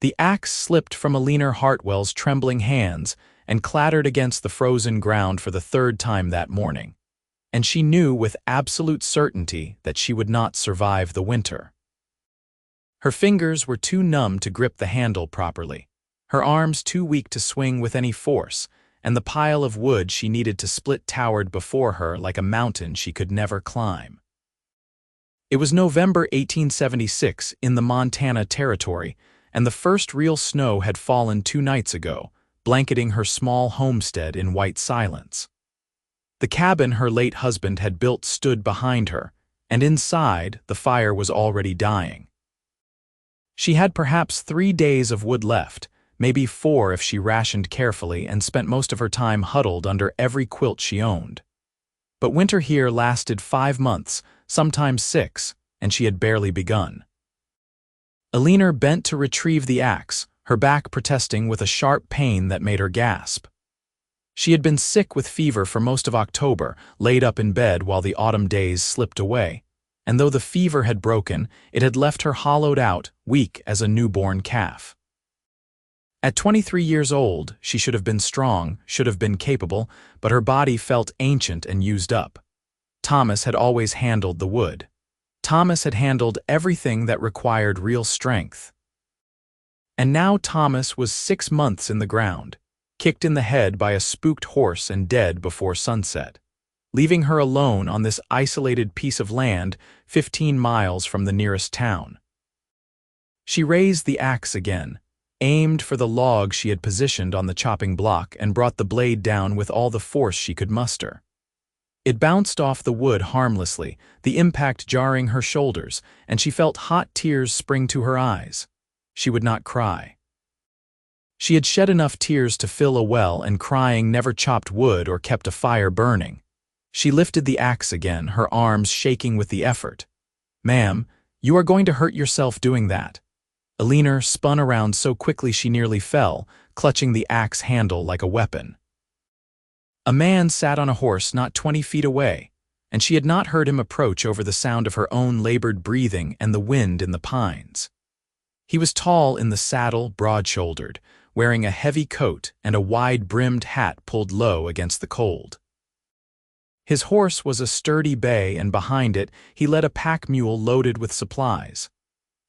The axe slipped from Eleanor Hartwell's trembling hands and clattered against the frozen ground for the third time that morning, and she knew with absolute certainty that she would not survive the winter. Her fingers were too numb to grip the handle properly, her arms too weak to swing with any force, and the pile of wood she needed to split towered before her like a mountain she could never climb. It was November 1876 in the Montana Territory, and the first real snow had fallen 2 nights ago, blanketing her small homestead in white silence. The cabin her late husband had built stood behind her, and inside the fire was already dying. She had perhaps 3 days of wood left, maybe 4 if she rationed carefully and spent most of her time huddled under every quilt she owned. But winter here lasted 5 months, sometimes 6, and she had barely begun. Eleanor bent to retrieve the axe, her back protesting with a sharp pain that made her gasp. She had been sick with fever for most of October, laid up in bed while the autumn days slipped away, and though the fever had broken, it had left her hollowed out, weak as a newborn calf. At 23 years old, she should have been strong, should have been capable, but her body felt ancient and used up. Thomas had always handled the wood. Thomas had handled everything that required real strength. And now Thomas was 6 months in the ground, kicked in the head by a spooked horse and dead before sunset, leaving her alone on this isolated piece of land 15 miles from the nearest town. She raised the axe again, aimed for the log she had positioned on the chopping block, and brought the blade down with all the force she could muster. It bounced off the wood harmlessly, the impact jarring her shoulders, and she felt hot tears spring to her eyes. She would not cry. She had shed enough tears to fill a well, and crying never chopped wood or kept a fire burning. She lifted the axe again, her arms shaking with the effort. "Ma'am, you are going to hurt yourself doing that." Eleanor spun around so quickly she nearly fell, clutching the axe handle like a weapon. A man sat on a horse not 20 feet away, and she had not heard him approach over the sound of her own labored breathing and the wind in the pines. He was tall in the saddle, broad-shouldered, wearing a heavy coat and a wide-brimmed hat pulled low against the cold. His horse was a sturdy bay, and behind it he led a pack mule loaded with supplies.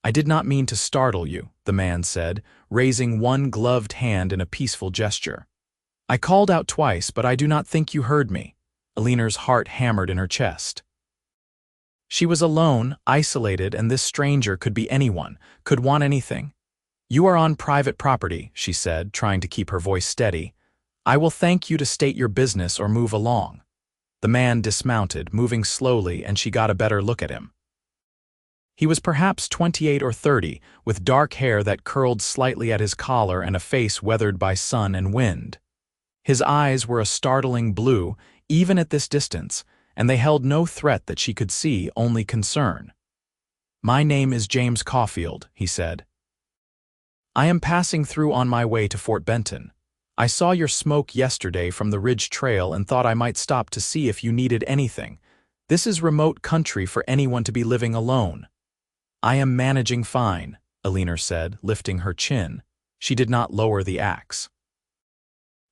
"I did not mean to startle you," the man said, raising one gloved hand in a peaceful gesture. "I called out twice, but I do not think you heard me." Eleanor's heart hammered in her chest. She was alone, isolated, and this stranger could be anyone, could want anything. "You are on private property," she said, trying to keep her voice steady. "I will thank you to state your business or move along." The man dismounted, moving slowly, and she got a better look at him. He was perhaps 28 or 30, with dark hair that curled slightly at his collar and a face weathered by sun and wind. His eyes were a startling blue, even at this distance, and they held no threat that she could see, only concern. "My name is James Caulfield," he said. "I am passing through on my way to Fort Benton. I saw your smoke yesterday from the Ridge Trail and thought I might stop to see if you needed anything. This is remote country for anyone to be living alone." "I am managing fine," Eleanor said, lifting her chin. She did not lower the axe.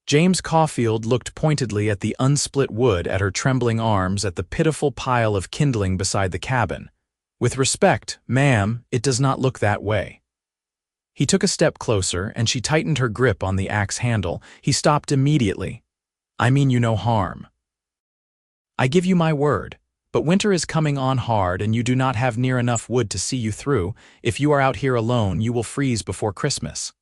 James Caulfield looked pointedly at the unsplit wood, at her trembling arms, at the pitiful pile of kindling beside the cabin. "With respect, ma'am, it does not look that way." He took a step closer, and she tightened her grip on the axe handle. He stopped immediately. "I mean you no harm. I give you my word, but winter is coming on hard and you do not have near enough wood to see you through. If you are out here alone, you will freeze before Christmas."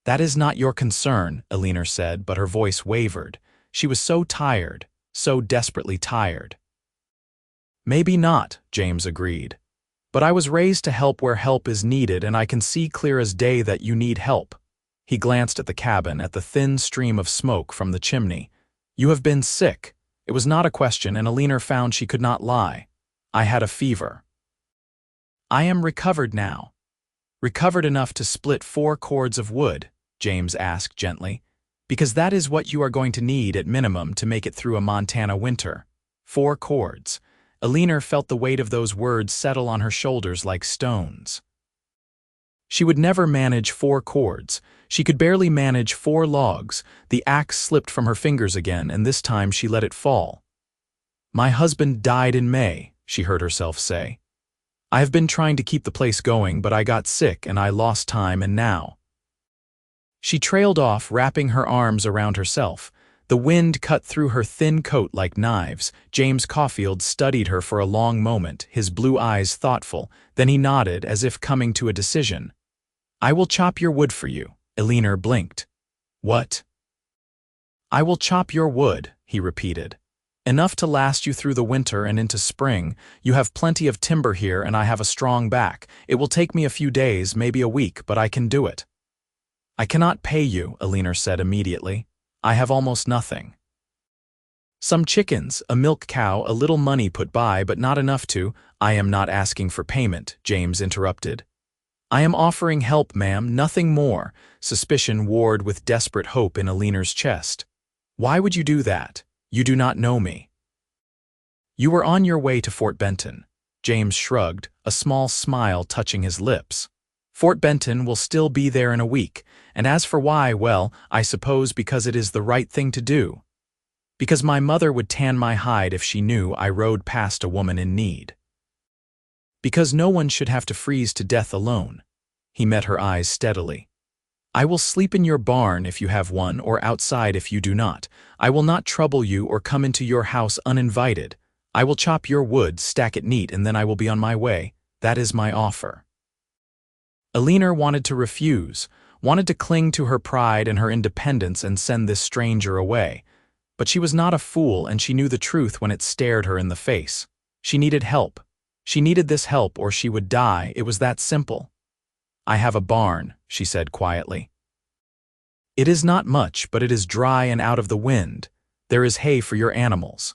"That is not your concern," Eleanor said, but her voice wavered. She was so tired, so desperately tired. "Maybe not," James agreed. "But I was raised to help where help is needed, and I can see clear as day that you need help." He glanced at the cabin, at the thin stream of smoke from the chimney. "You have been sick." It was not a question, and Eleanor found she could not lie. "I had a fever." "I am recovered now." "Recovered enough to split 4 cords of wood?" James asked gently. "Because that is what you are going to need at minimum to make it through a Montana winter. 4 cords. Eleanor felt the weight of those words settle on her shoulders like stones. She would never manage 4 cords. She could barely manage 4 logs. The axe slipped from her fingers again, and this time she let it fall. "My husband died in May," she heard herself say. "I have been trying to keep the place going, but I got sick and I lost time, and now—" She trailed off, wrapping her arms around herself. The wind cut through her thin coat like knives. James Caulfield studied her for a long moment, his blue eyes thoughtful. Then he nodded, as if coming to a decision. "I will chop your wood for you." Eleanor blinked. "What?" "I will chop your wood," he repeated. "Enough to last you through the winter and into spring. You have plenty of timber here, and I have a strong back. It will take me a few days, maybe a week, but I can do it." "I cannot pay you," Eleanor said immediately. "I have almost nothing." "Some chickens, a milk cow, a little money put by, but not enough to—" "I am not asking for payment," James interrupted. "I am offering help, ma'am, nothing more." Suspicion warred with desperate hope in Eleanor's chest. "Why would you do that? You do not know me." "You were on your way to Fort Benton." James shrugged, a small smile touching his lips. "Fort Benton will still be there in a week, and as for why, well, I suppose because it is the right thing to do. Because my mother would tan my hide if she knew I rode past a woman in need. Because no one should have to freeze to death alone." He met her eyes steadily. "I will sleep in your barn if you have one, or outside if you do not. I will not trouble you or come into your house uninvited. I will chop your wood, stack it neat, and then I will be on my way. That is my offer." Eleanor wanted to refuse, wanted to cling to her pride and her independence and send this stranger away. But she was not a fool, and she knew the truth when it stared her in the face. She needed help. She needed this help or she would die. It was that simple. "I have a barn," she said quietly. "It is not much, but it is dry and out of the wind. There is hay for your animals."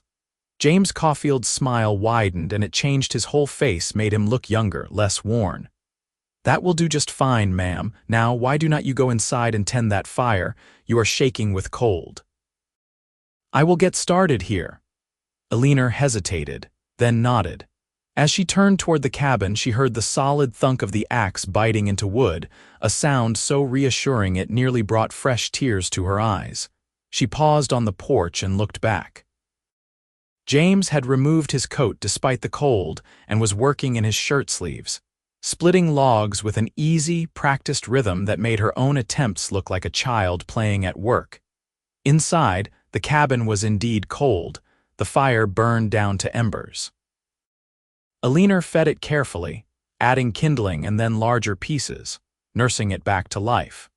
James Caulfield's smile widened, and it changed his whole face, made him look younger, less worn. "That will do just fine, ma'am. Now, why do not you go inside and tend that fire? You are shaking with cold." "I will get started here." Eleanor hesitated, then nodded. As she turned toward the cabin, she heard the solid thunk of the axe biting into wood, a sound so reassuring it nearly brought fresh tears to her eyes. She paused on the porch and looked back. James had removed his coat despite the cold and was working in his shirt sleeves, splitting logs with an easy, practiced rhythm that made her own attempts look like a child playing at work. Inside, the cabin was indeed cold. The fire burned down to embers. Eleanor fed it carefully, adding kindling and then larger pieces, nursing it back to life.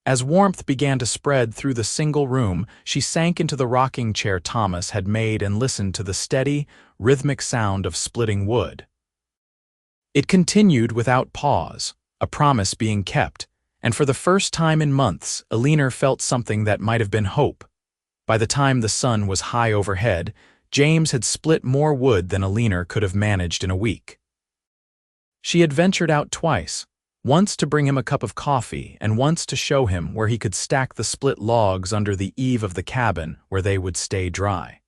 As warmth began to spread through the single room, she sank into the rocking chair Thomas had made and listened to the steady, rhythmic sound of splitting wood. It continued without pause, a promise being kept, and for the first time in months, Eleanor felt something that might have been hope. By the time the sun was high overhead, James had split more wood than Eleanor could have managed in a week. She had ventured out twice, once to bring him a cup of coffee and once to show him where he could stack the split logs under the eave of the cabin where they would stay dry.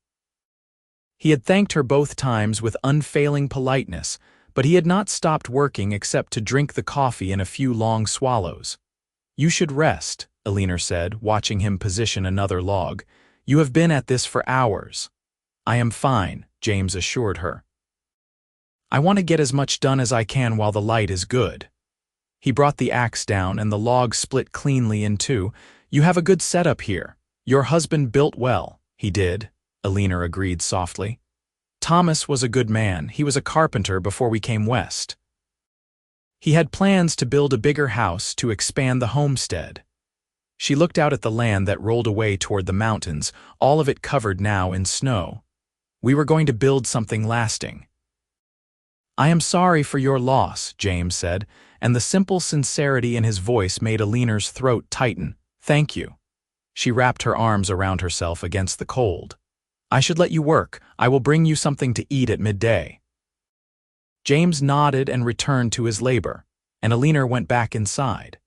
He had thanked her both times with unfailing politeness, but he had not stopped working except to drink the coffee in a few long swallows. "You should rest," Eleanor said, watching him position another log. "You have been at this for hours." "I am fine," James assured her. "I want to get as much done as I can while the light is good." He brought the axe down and the log split cleanly in two. "You have a good setup here. Your husband built well." "He did," Eleanor agreed softly. "Thomas was a good man. He was a carpenter before we came west. He had plans to build a bigger house to expand the homestead." She looked out at the land that rolled away toward the mountains, all of it covered now in snow. "We were going to build something lasting." "I am sorry for your loss," James said, and the simple sincerity in his voice made Eleanor's throat tighten. "Thank you." She wrapped her arms around herself against the cold. "I should let you work. I will bring you something to eat at midday." James nodded and returned to his labor, and Eleanor went back inside.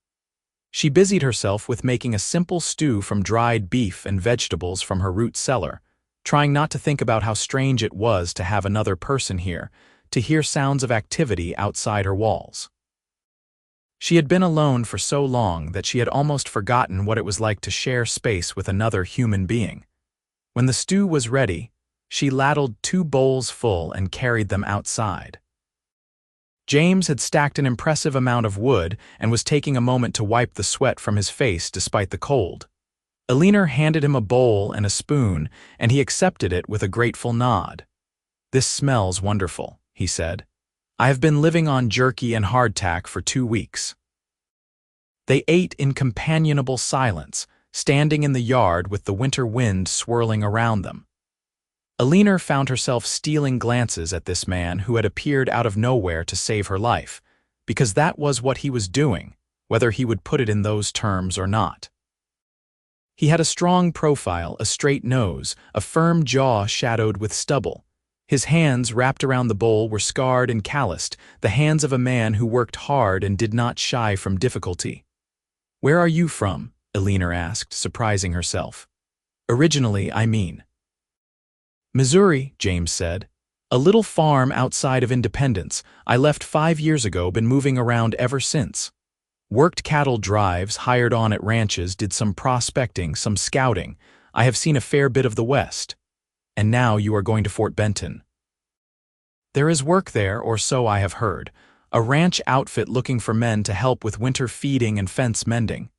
She busied herself with making a simple stew from dried beef and vegetables from her root cellar, trying not to think about how strange it was to have another person here, to hear sounds of activity outside her walls. She had been alone for so long that she had almost forgotten what it was like to share space with another human being. When the stew was ready, she ladled 2 bowls full and carried them outside. James had stacked an impressive amount of wood and was taking a moment to wipe the sweat from his face despite the cold. Eleanor handed him a bowl and a spoon, and he accepted it with a grateful nod. "This smells wonderful," he said. "I have been living on jerky and hardtack for 2 weeks." They ate in companionable silence, standing in the yard with the winter wind swirling around them. Eleanor found herself stealing glances at this man who had appeared out of nowhere to save her life, because that was what he was doing, whether he would put it in those terms or not. He had a strong profile, a straight nose, a firm jaw shadowed with stubble. His hands wrapped around the bowl were scarred and calloused, the hands of a man who worked hard and did not shy from difficulty. "Where are you from?" Eleanor asked, surprising herself. "Originally, I mean." "Missouri," James said. "A little farm outside of Independence. I left 5 years ago, been moving around ever since. Worked cattle drives, hired on at ranches, did some prospecting, some scouting. I have seen a fair bit of the West. And now you are going to Fort Benton." "There is work there, or so I have heard. A ranch outfit looking for men to help with winter feeding and fence mending."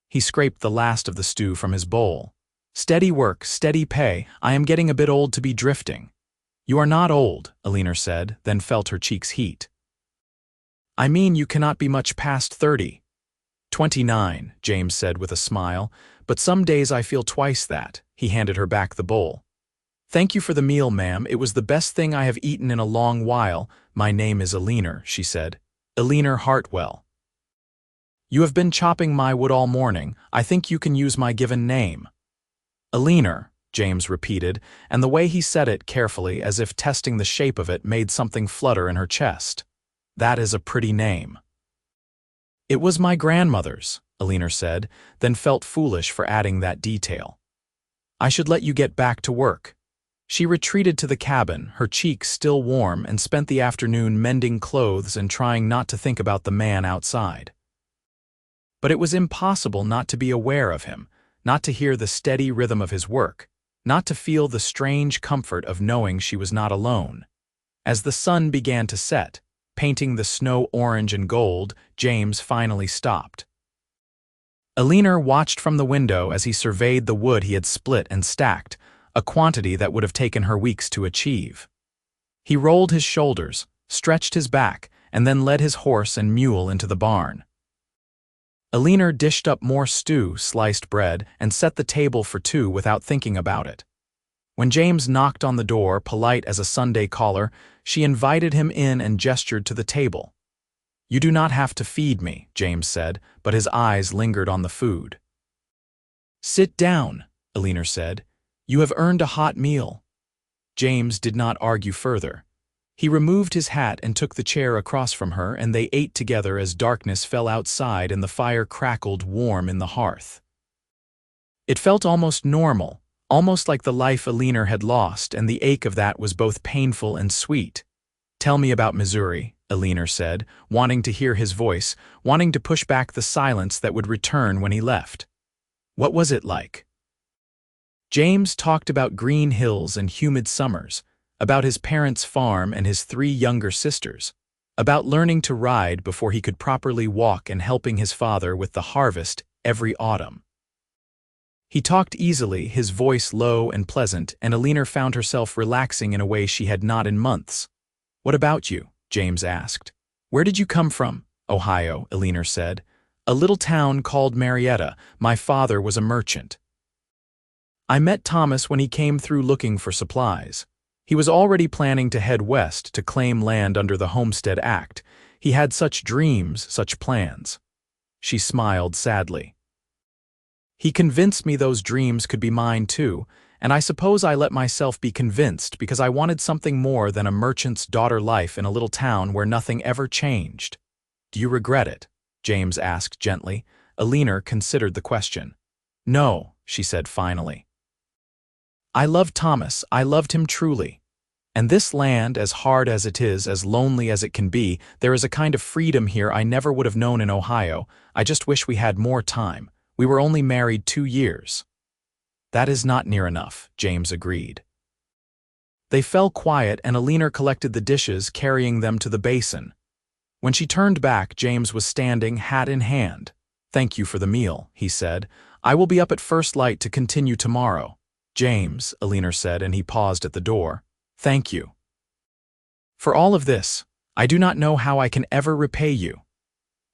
He scraped the last of the stew from his bowl. "Steady work, steady pay. I am getting a bit old to be drifting." "You are not old," Eleanor said, then felt her cheeks heat. "I mean you cannot be much past 30. 29, James said with a smile, "but some days I feel twice that." He handed her back the bowl. "Thank you for the meal, ma'am. It was the best thing I have eaten in a long while." "My name is Eleanor," she said. "Eleanor Hartwell." "You have been chopping my wood all morning. I think you can use my given name." "Eleanor," James repeated, and the way he said it carefully, as if testing the shape of it, made something flutter in her chest. "That is a pretty name." "It was my grandmother's," Eleanor said, then felt foolish for adding that detail. "I should let you get back to work." She retreated to the cabin, her cheeks still warm, and spent the afternoon mending clothes and trying not to think about the man outside. But it was impossible not to be aware of him, not to hear the steady rhythm of his work, not to feel the strange comfort of knowing she was not alone. As the sun began to set, painting the snow orange and gold, James finally stopped. Eleanor watched from the window as he surveyed the wood he had split and stacked, a quantity that would have taken her weeks to achieve. He rolled his shoulders, stretched his back, and then led his horse and mule into the barn. Eleanor dished up more stew, sliced bread, and set the table for 2 without thinking about it. When James knocked on the door, polite as a Sunday caller, she invited him in and gestured to the table. "You do not have to feed me," James said, but his eyes lingered on the food. "Sit down," Eleanor said. "You have earned a hot meal." James did not argue further. He removed his hat and took the chair across from her, and they ate together as darkness fell outside and the fire crackled warm in the hearth. It felt almost normal, almost like the life Eleanor had lost, and the ache of that was both painful and sweet. "Tell me about Missouri," Eleanor said, wanting to hear his voice, wanting to push back the silence that would return when he left. "What was it like?" James talked about green hills and humid summers, about his parents' farm and his 3 younger sisters, about learning to ride before he could properly walk and helping his father with the harvest every autumn. He talked easily, his voice low and pleasant, and Eleanor found herself relaxing in a way she had not in months. "What about you?" James asked. "Where did you come from?" "Ohio," Eleanor said. "A little town called Marietta. My father was a merchant. I met Thomas when he came through looking for supplies. He was already planning to head west to claim land under the Homestead Act. He had such dreams, such plans." She smiled sadly. "He convinced me those dreams could be mine too, and I suppose I let myself be convinced because I wanted something more than a merchant's daughter life in a little town where nothing ever changed." "Do you regret it?" James asked gently. Eleanor considered the question. "No," she said finally. "I loved Thomas. I loved him truly. And this land, as hard as it is, as lonely as it can be, there is a kind of freedom here I never would have known in Ohio. I just wish we had more time. We were only married 2 years. That is not near enough, James agreed. They fell quiet and Eleanor collected the dishes, carrying them to the basin. When she turned back, James was standing, hat in hand. "Thank you for the meal," he said. "I will be up at first light to continue tomorrow." "James," Eleanor said, and he paused at the door. "Thank you for all of this. I do not know how I can ever repay you."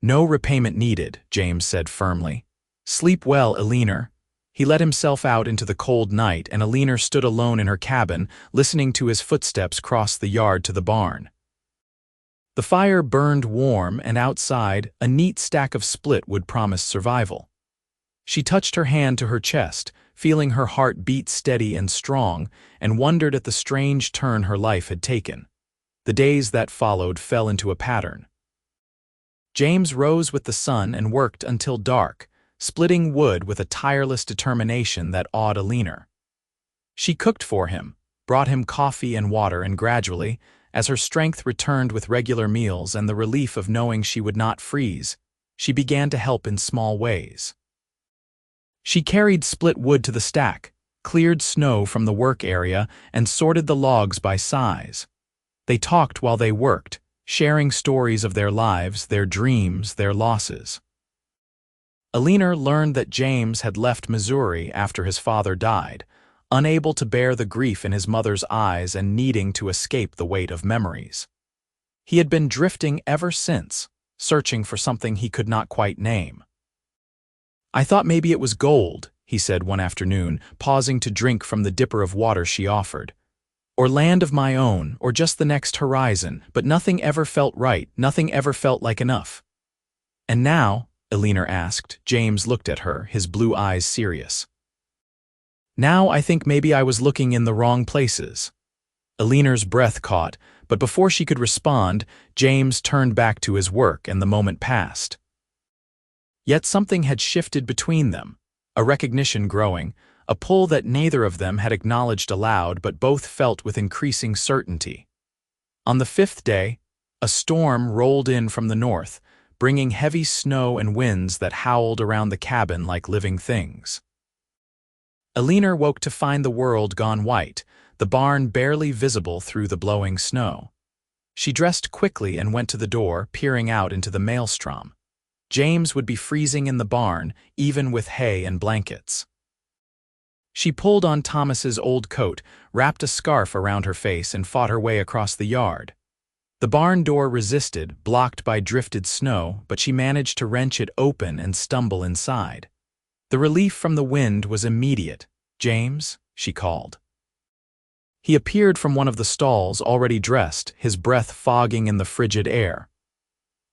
"No repayment needed," James said firmly. "Sleep well, Eleanor." He let himself out into the cold night, and Eleanor stood alone in her cabin, listening to his footsteps cross the yard to the barn. The fire burned warm, and outside, a neat stack of split would promise survival. She touched her hand to her chest, feeling her heart beat steady and strong, and wondered at the strange turn her life had taken. The days that followed fell into a pattern. James rose with the sun and worked until dark, splitting wood with a tireless determination that awed Eleanor. She cooked for him, brought him coffee and water, and gradually, as her strength returned with regular meals and the relief of knowing she would not freeze, she began to help in small ways. She carried split wood to the stack, cleared snow from the work area, and sorted the logs by size. They talked while they worked, sharing stories of their lives, their dreams, their losses. Eleanor learned that James had left Missouri after his father died, unable to bear the grief in his mother's eyes and needing to escape the weight of memories. He had been drifting ever since, searching for something he could not quite name. "I thought maybe it was gold," he said one afternoon, pausing to drink from the dipper of water she offered. "Or land of my own, or just the next horizon, but nothing ever felt right, nothing ever felt like enough." "And now?" Eleanor asked. James looked at her, his blue eyes serious. "Now I think maybe I was looking in the wrong places." Eleanor's breath caught, but before she could respond, James turned back to his work and the moment passed. Yet something had shifted between them, a recognition growing, a pull that neither of them had acknowledged aloud but both felt with increasing certainty. On the 5th day, a storm rolled in from the north, bringing heavy snow and winds that howled around the cabin like living things. Eleanor woke to find the world gone white, the barn barely visible through the blowing snow. She dressed quickly and went to the door, peering out into the maelstrom. James would be freezing in the barn, even with hay and blankets. She pulled on Thomas's old coat, wrapped a scarf around her face, and fought her way across the yard. The barn door resisted, blocked by drifted snow, but she managed to wrench it open and stumble inside. The relief from the wind was immediate. "James?" she called. He appeared from one of the stalls, already dressed, his breath fogging in the frigid air.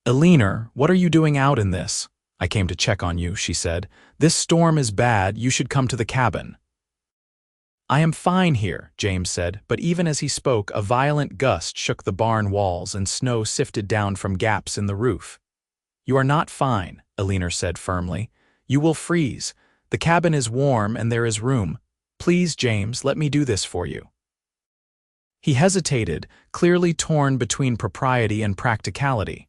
"Eleanor, what are you doing out in this?" "I came to check on you," she said. "This storm is bad, you should come to the cabin." "I am fine here," James said, but even as he spoke, a violent gust shook the barn walls and snow sifted down from gaps in the roof. "You are not fine," Eleanor said firmly. "You will freeze. The cabin is warm and there is room. Please, James, let me do this for you." He hesitated, clearly torn between propriety and practicality.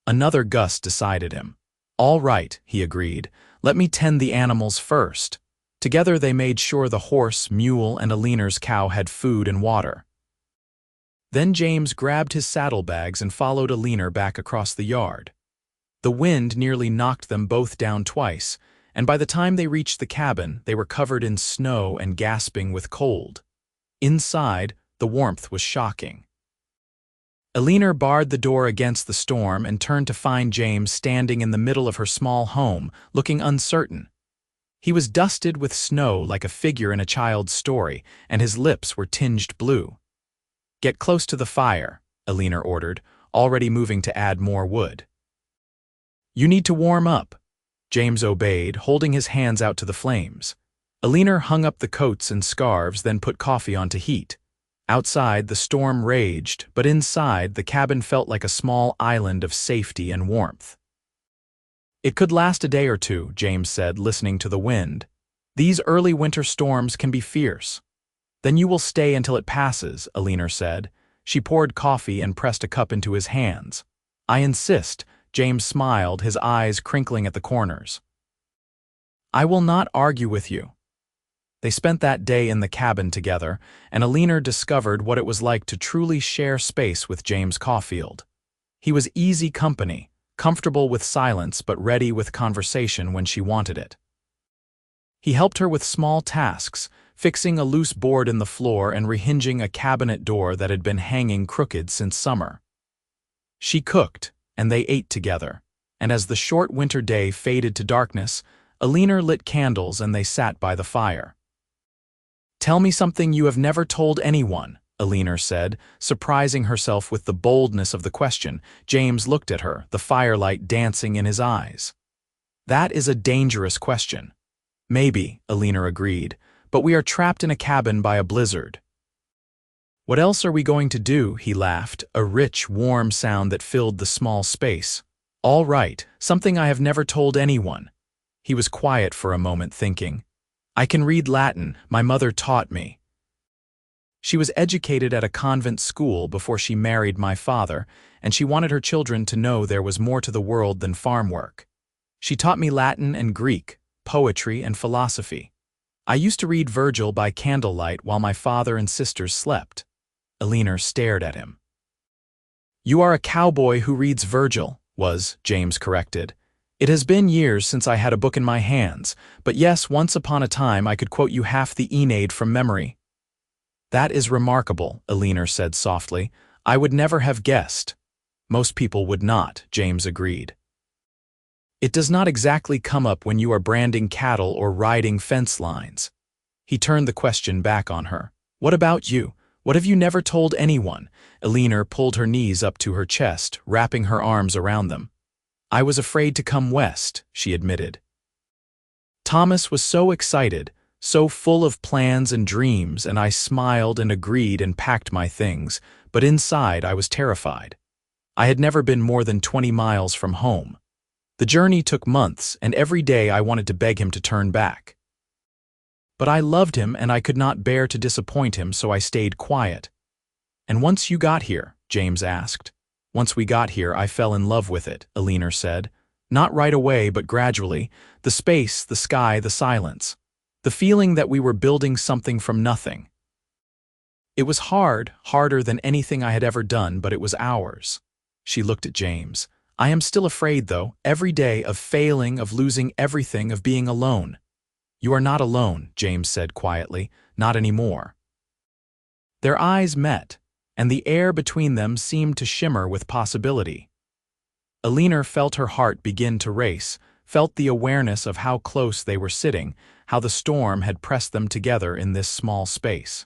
Another gust decided him. "All right," he agreed. "Let me tend the animals first." Together they made sure the horse, mule, and Eleanor's cow had food and water. Then James grabbed his saddlebags and followed Eleanor back across the yard. The wind nearly knocked them both down twice, and by the time they reached the cabin, they were covered in snow and gasping with cold. Inside, the warmth was shocking. Eleanor barred the door against the storm and turned to find James standing in the middle of her small home, looking uncertain. He was dusted with snow like a figure in a child's story, and his lips were tinged blue. "Get close to the fire," Eleanor ordered, already moving to add more wood. "You need to warm up." James obeyed, holding his hands out to the flames. Eleanor hung up the coats and scarves, then put coffee on to heat. Outside, the storm raged, but inside, the cabin felt like a small island of safety and warmth. "It could last a day or two," James said, listening to the wind. "These early winter storms can be fierce." Then you will stay until it passes, Eleanor said. She poured coffee and pressed a cup into his hands. I insist, James smiled, his eyes crinkling at the corners. I will not argue with you. They spent that day in the cabin together, and Eleanor discovered what it was like to truly share space with James Caulfield. He was easy company, comfortable with silence but ready with conversation when she wanted it. He helped her with small tasks, fixing a loose board in the floor and rehinging a cabinet door that had been hanging crooked since summer. She cooked, and they ate together, and as the short winter day faded to darkness, Eleanor lit candles and they sat by the fire. Tell me something you have never told anyone, Eleanor said, surprising herself with the boldness of the question. James looked at her, the firelight dancing in his eyes. That is a dangerous question. Maybe, Eleanor agreed, but we are trapped in a cabin by a blizzard. What else are we going to do? He laughed, a rich, warm sound that filled the small space. All right, something I have never told anyone. He was quiet for a moment, thinking. I can read Latin, my mother taught me. She was educated at a convent school before she married my father, and she wanted her children to know there was more to the world than farm work. She taught me Latin and Greek, poetry and philosophy. I used to read Virgil by candlelight while my father and sisters slept. Eleanor stared at him. You are a cowboy who reads Virgil, James corrected. It has been years since I had a book in my hands, but yes, once upon a time I could quote you half the Aeneid from memory. That is remarkable, Eleanor said softly. I would never have guessed. Most people would not, James agreed. It does not exactly come up when you are branding cattle or riding fence lines. He turned the question back on her. What about you? What have you never told anyone? Eleanor pulled her knees up to her chest, wrapping her arms around them. I was afraid to come west, she admitted. Thomas was so excited, so full of plans and dreams, and I smiled and agreed and packed my things, but inside I was terrified. I had never been more than 20 miles from home. The journey took months, and every day I wanted to beg him to turn back. But I loved him and I could not bear to disappoint him, so I stayed quiet. And once you got here, James asked. Once we got here, I fell in love with it, Eleanor said. Not right away, but gradually. The space, the sky, the silence. The feeling that we were building something from nothing. It was hard, harder than anything I had ever done, but it was ours. She looked at James. I am still afraid, though, every day, of failing, of losing everything, of being alone. You are not alone, James said quietly. Not anymore. Their eyes met, and the air between them seemed to shimmer with possibility. Eleanor felt her heart begin to race, felt the awareness of how close they were sitting, how the storm had pressed them together in this small space.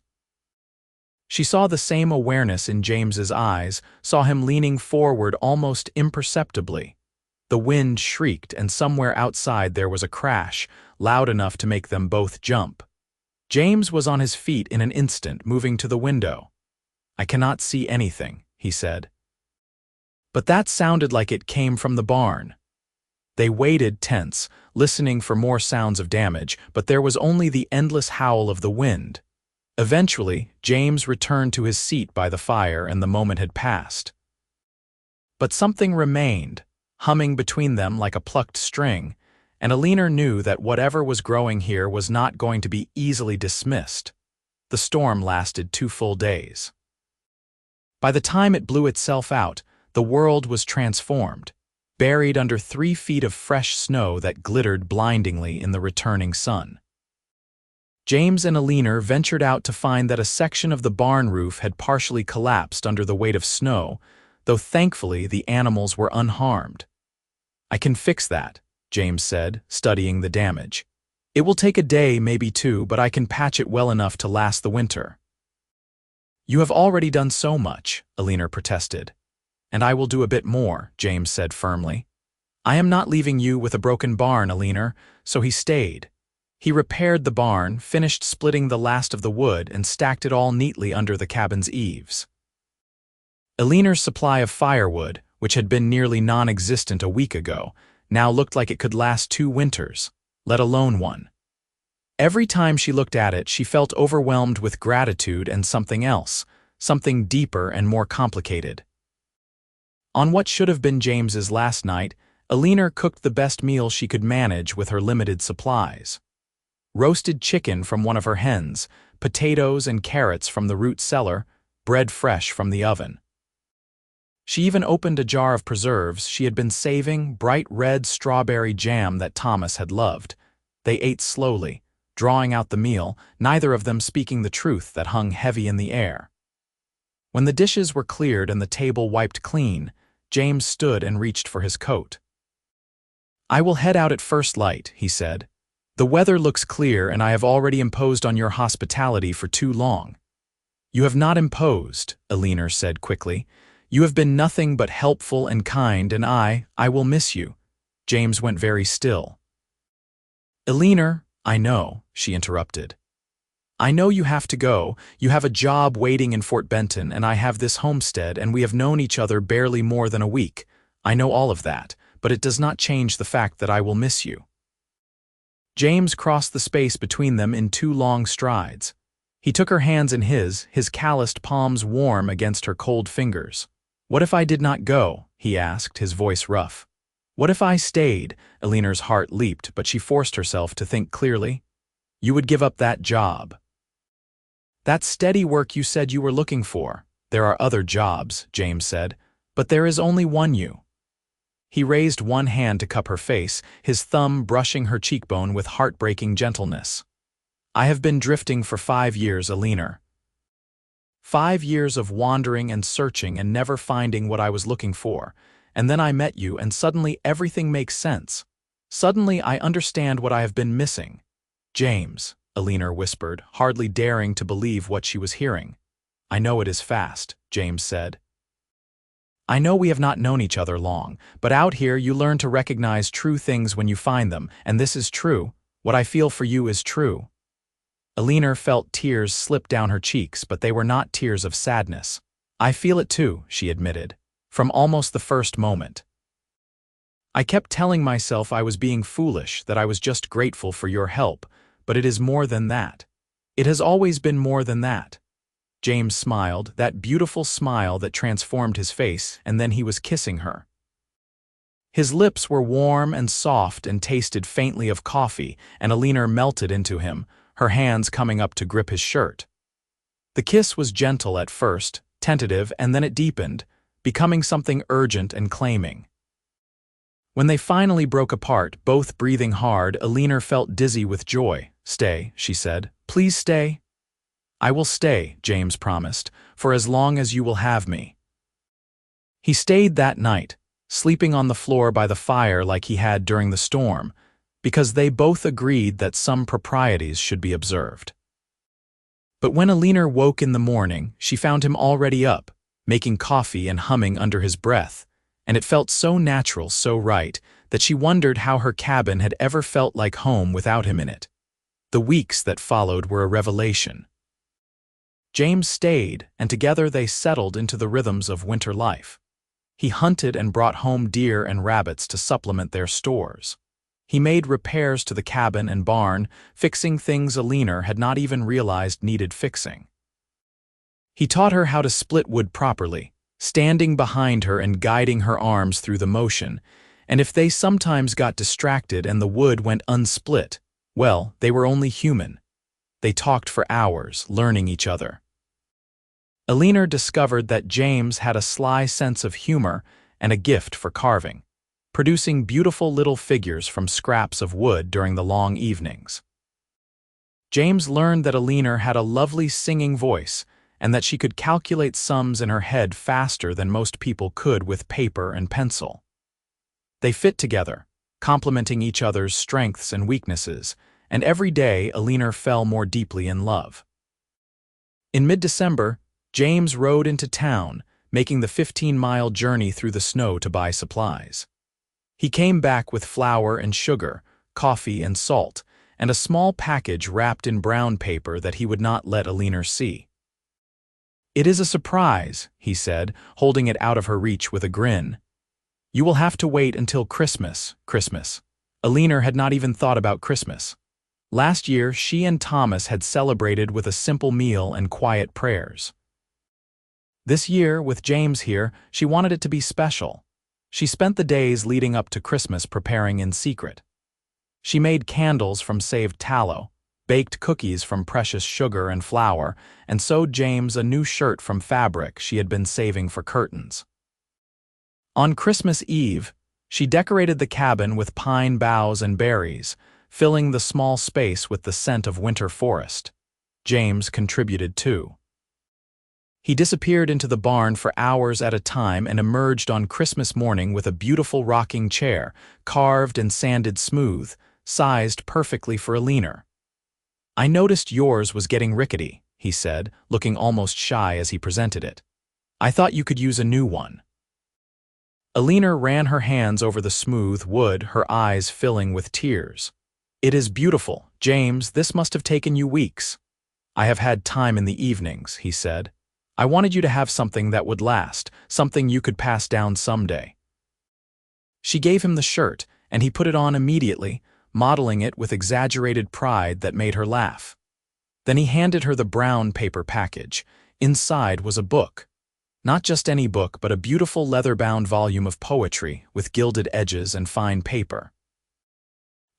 She saw the same awareness in James's eyes, saw him leaning forward almost imperceptibly. The wind shrieked, and somewhere outside there was a crash, loud enough to make them both jump. James was on his feet in an instant, moving to the window. I cannot see anything, he said. But that sounded like it came from the barn. They waited tense, listening for more sounds of damage, but there was only the endless howl of the wind. Eventually, James returned to his seat by the fire and the moment had passed. But something remained, humming between them like a plucked string, and Eleanor knew that whatever was growing here was not going to be easily dismissed. The storm lasted 2 full days. By the time it blew itself out, the world was transformed, buried under 3 feet of fresh snow that glittered blindingly in the returning sun. James and Eleanor ventured out to find that a section of the barn roof had partially collapsed under the weight of snow, though thankfully the animals were unharmed. I can fix that, James said, studying the damage. It will take a day, maybe 2, but I can patch it well enough to last the winter. You have already done so much, Eleanor protested. And I will do a bit more, James said firmly. I am not leaving you with a broken barn, Eleanor, so he stayed. He repaired the barn, finished splitting the last of the wood, and stacked it all neatly under the cabin's eaves. Eleanor's supply of firewood, which had been nearly non-existent a week ago, now looked like it could last 2 winters, let alone one. Every time she looked at it, she felt overwhelmed with gratitude and something else, something deeper and more complicated. On what should have been James's last night, Eleanor cooked the best meal she could manage with her limited supplies. Roasted chicken from one of her hens, potatoes and carrots from the root cellar, bread fresh from the oven. She even opened a jar of preserves she had been saving, bright red strawberry jam that Thomas had loved. They ate slowly, drawing out the meal, neither of them speaking the truth that hung heavy in the air. When the dishes were cleared and the table wiped clean, James stood and reached for his coat. "I will head out at first light," he said. "The weather looks clear and I have already imposed on your hospitality for too long." "You have not imposed," Eleanor said quickly. "You have been nothing but helpful and kind, and I will miss you." James went very still. "Eleanor, I know," she interrupted. "I know you have to go. You have a job waiting in Fort Benton, and I have this homestead, and we have known each other barely more than a week. I know all of that, but it does not change the fact that I will miss you." James crossed the space between them in 2 long strides. He took her hands in his calloused palms warm against her cold fingers. "What if I did not go?" he asked, his voice rough. "What if I stayed?" Eleanor's heart leaped, but she forced herself to think clearly. "You would give up that job. That steady work you said you were looking for." "There are other jobs," James said, "but there is only one you." He raised one hand to cup her face, his thumb brushing her cheekbone with heartbreaking gentleness. "I have been drifting for 5 years, Eleanor. 5 years of wandering and searching and never finding what I was looking for. And then I met you, and suddenly everything makes sense. Suddenly I understand what I have been missing." "James," Eleanor whispered, hardly daring to believe what she was hearing. "I know it is fast," James said. "I know we have not known each other long, but out here you learn to recognize true things when you find them, and this is true. What I feel for you is true." Eleanor felt tears slip down her cheeks, but they were not tears of sadness. "I feel it too," she admitted, "from almost the first moment. I kept telling myself I was being foolish, that I was just grateful for your help, but it is more than that. It has always been more than that." James smiled, that beautiful smile that transformed his face, and then he was kissing her. His lips were warm and soft and tasted faintly of coffee, and Eleanor melted into him, her hands coming up to grip his shirt. The kiss was gentle at first, tentative, and then it deepened, becoming something urgent and claiming. When they finally broke apart, both breathing hard, Eleanor felt dizzy with joy. "Stay," she said. "Please stay." "I will stay," James promised, "for as long as you will have me." He stayed that night, sleeping on the floor by the fire like he had during the storm, because they both agreed that some proprieties should be observed. But when Eleanor woke in the morning, she found him already up, making coffee and humming under his breath, and it felt so natural, so right, that she wondered how her cabin had ever felt like home without him in it. The weeks that followed were a revelation. James stayed, and together they settled into the rhythms of winter life. He hunted and brought home deer and rabbits to supplement their stores. He made repairs to the cabin and barn, fixing things Eleanor had not even realized needed fixing. He taught her how to split wood properly, standing behind her and guiding her arms through the motion, and if they sometimes got distracted and the wood went unsplit, well, they were only human. They talked for hours, learning each other. Eleanor discovered that James had a sly sense of humor and a gift for carving, producing beautiful little figures from scraps of wood during the long evenings. James learned that Eleanor had a lovely singing voice and that she could calculate sums in her head faster than most people could with paper and pencil. They fit together, complementing each other's strengths and weaknesses, and every day Eleanor fell more deeply in love. In mid-December, James rode into town, making the 15-mile journey through the snow to buy supplies. He came back with flour and sugar, coffee and salt, and a small package wrapped in brown paper that he would not let Eleanor see. "It is a surprise," he said, holding it out of her reach with a grin. "You will have to wait until Christmas." Eleanor had not even thought about Christmas. Last year, she and Thomas had celebrated with a simple meal and quiet prayers. This year, with James here, she wanted it to be special. She spent the days leading up to Christmas preparing in secret. She made candles from saved tallow, baked cookies from precious sugar and flour, and sewed James a new shirt from fabric she had been saving for curtains. On Christmas Eve, she decorated the cabin with pine boughs and berries, filling the small space with the scent of winter forest. James contributed too. He disappeared into the barn for hours at a time and emerged on Christmas morning with a beautiful rocking chair, carved and sanded smooth, sized perfectly for Eleanor. "I noticed yours was getting rickety," he said, looking almost shy as he presented it. "I thought you could use a new one." Eleanor ran her hands over the smooth wood, her eyes filling with tears. "It is beautiful, James. This must have taken you weeks." "I have had time in the evenings," he said. "I wanted you to have something that would last, something you could pass down someday." She gave him the shirt, and he put it on immediately, modeling it with exaggerated pride that made her laugh. Then he handed her the brown paper package. Inside was a book. Not just any book, but a beautiful leather-bound volume of poetry with gilded edges and fine paper.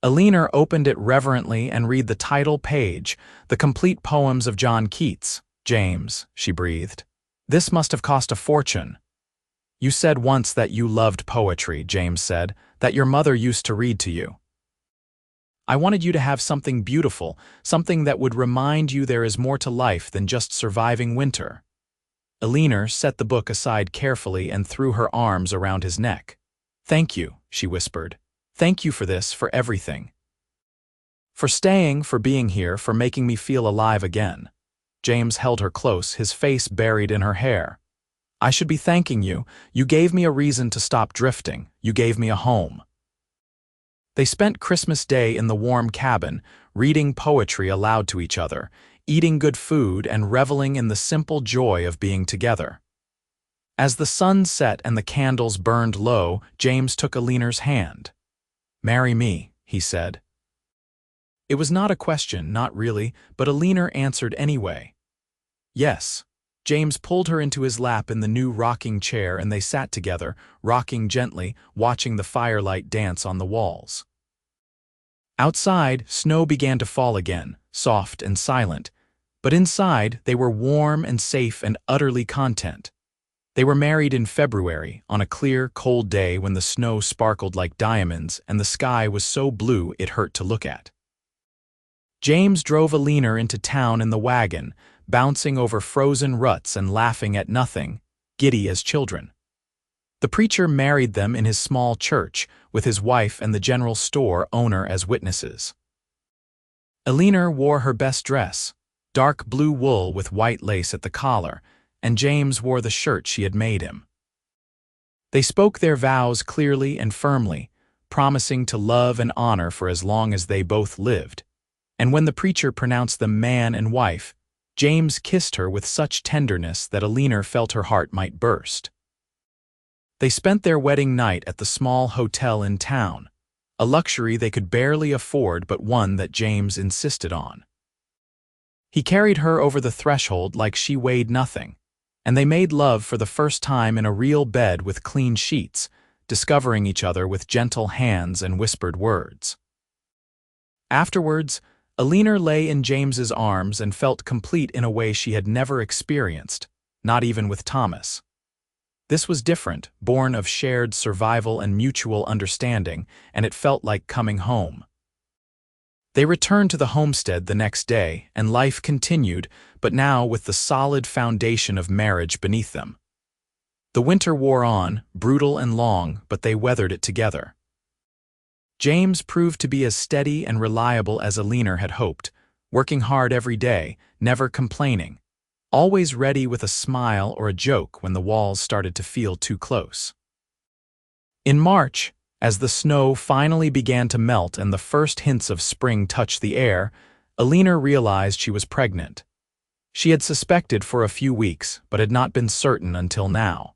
Eleanor opened it reverently and read the title page, "The Complete Poems of John Keats." "James," she breathed, "this must have cost a fortune." "You said once that you loved poetry," James said, "that your mother used to read to you. I wanted you to have something beautiful, something that would remind you there is more to life than just surviving winter." Eleanor set the book aside carefully and threw her arms around his neck. "Thank you," she whispered. "Thank you for this, for everything. For staying, for being here, for making me feel alive again." James held her close, his face buried in her hair. "I should be thanking you. You gave me a reason to stop drifting. You gave me a home." They spent Christmas Day in the warm cabin, reading poetry aloud to each other, eating good food and reveling in the simple joy of being together. As the sun set and the candles burned low, James took Eleanor's hand. "Marry me," he said. It was not a question, not really, but Eleanor answered anyway. "Yes." James pulled her into his lap in the new rocking chair and they sat together, rocking gently, watching the firelight dance on the walls. Outside, snow began to fall again, soft and silent, but inside they were warm and safe and utterly content. They were married in February, on a clear, cold day when the snow sparkled like diamonds and the sky was so blue it hurt to look at. James drove Eleanor into town in the wagon, bouncing over frozen ruts and laughing at nothing, giddy as children. The preacher married them in his small church, with his wife and the general store owner as witnesses. Eleanor wore her best dress, dark blue wool with white lace at the collar, and James wore the shirt she had made him. They spoke their vows clearly and firmly, promising to love and honor for as long as they both lived. And when the preacher pronounced them man and wife, James kissed her with such tenderness that Eleanor felt her heart might burst. They spent their wedding night at the small hotel in town, a luxury they could barely afford but one that James insisted on. He carried her over the threshold like she weighed nothing, and they made love for the first time in a real bed with clean sheets, discovering each other with gentle hands and whispered words. Afterwards, Eleanor lay in James's arms and felt complete in a way she had never experienced, not even with Thomas. This was different, born of shared survival and mutual understanding, and it felt like coming home. They returned to the homestead the next day, and life continued, but now with the solid foundation of marriage beneath them. The winter wore on, brutal and long, but they weathered it together. James proved to be as steady and reliable as Eleanor had hoped, working hard every day, never complaining, always ready with a smile or a joke when the walls started to feel too close. In March, as the snow finally began to melt and the first hints of spring touched the air, Eleanor realized she was pregnant. She had suspected for a few weeks, but had not been certain until now.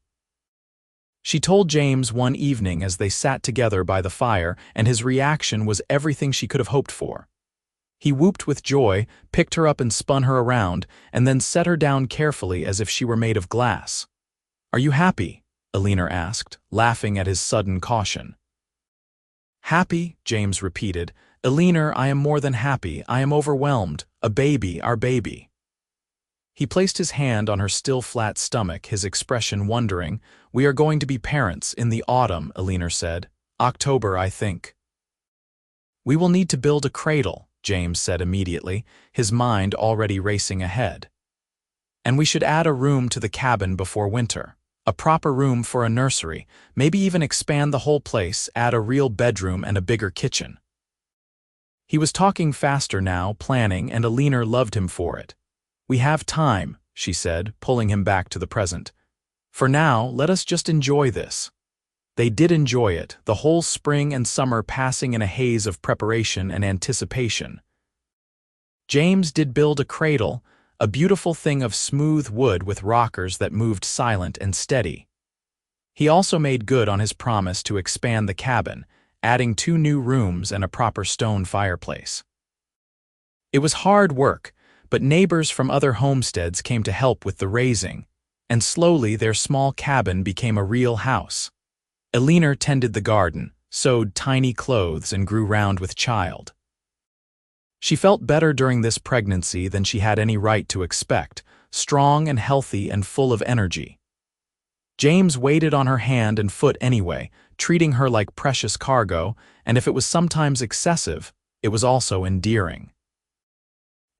She told James one evening as they sat together by the fire, and his reaction was everything she could have hoped for. He whooped with joy, picked her up and spun her around, and then set her down carefully as if she were made of glass. "Are you happy?" Eleanor asked, laughing at his sudden caution. "Happy?" James repeated. "Eleanor, I am more than happy. I am overwhelmed. A baby, our baby." He placed his hand on her still flat stomach, his expression wondering. "We are going to be parents in the autumn," Eleanor said. "October, I think." "We will need to build a cradle," James said immediately, his mind already racing ahead. "And we should add a room to the cabin before winter. A proper room for a nursery, maybe even expand the whole place, add a real bedroom and a bigger kitchen." He was talking faster now, planning, and Eleanor loved him for it. "We have time," she said, pulling him back to the present. "For now, let us just enjoy this." They did enjoy it, the whole spring and summer passing in a haze of preparation and anticipation. James did build a cradle, a beautiful thing of smooth wood with rockers that moved silent and steady. He also made good on his promise to expand the cabin, adding 2 new rooms and a proper stone fireplace. It was hard work, but neighbors from other homesteads came to help with the raising, and slowly their small cabin became a real house. Eleanor tended the garden, sewed tiny clothes, and grew round with child. She felt better during this pregnancy than she had any right to expect, strong and healthy and full of energy. James waited on her hand and foot anyway, treating her like precious cargo, and if it was sometimes excessive, it was also endearing.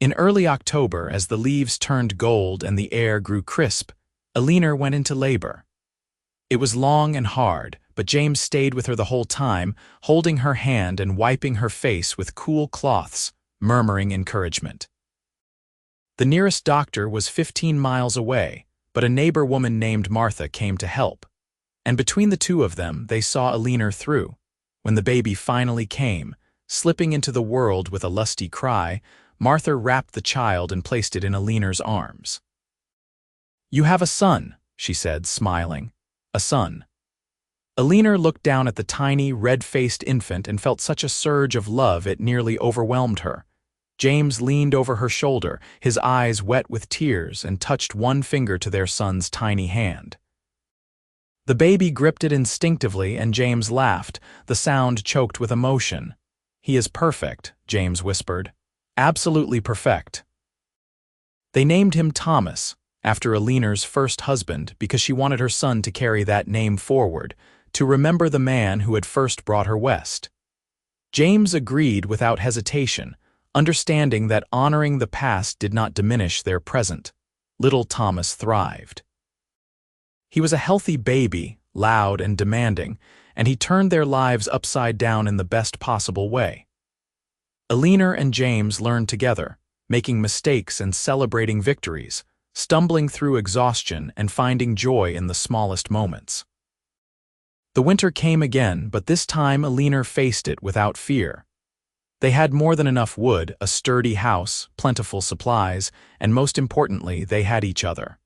In early October, as the leaves turned gold and the air grew crisp, Eleanor went into labor. It was long and hard, but James stayed with her the whole time, holding her hand and wiping her face with cool cloths, murmuring encouragement. The nearest doctor was 15 miles away, but a neighbor woman named Martha came to help. And between the 2 of them, they saw Eleanor through. When the baby finally came, slipping into the world with a lusty cry, Martha wrapped the child and placed it in Eleanor's arms. "You have a son," she said, smiling. "A son." Eleanor looked down at the tiny, red-faced infant and felt such a surge of love it nearly overwhelmed her. James leaned over her shoulder, his eyes wet with tears, and touched one finger to their son's tiny hand. The baby gripped it instinctively, and James laughed, the sound choked with emotion. "He is perfect," James whispered. "Absolutely perfect." They named him Thomas, after Eleanor's first husband, because she wanted her son to carry that name forward, to remember the man who had first brought her west. James agreed without hesitation, understanding that honoring the past did not diminish their present. Little Thomas thrived. He was a healthy baby, loud and demanding, and he turned their lives upside down in the best possible way. Eleanor and James learned together, making mistakes and celebrating victories, stumbling through exhaustion and finding joy in the smallest moments. The winter came again, but this time Eleanor faced it without fear. They had more than enough wood, a sturdy house, plentiful supplies, and most importantly, they had each other.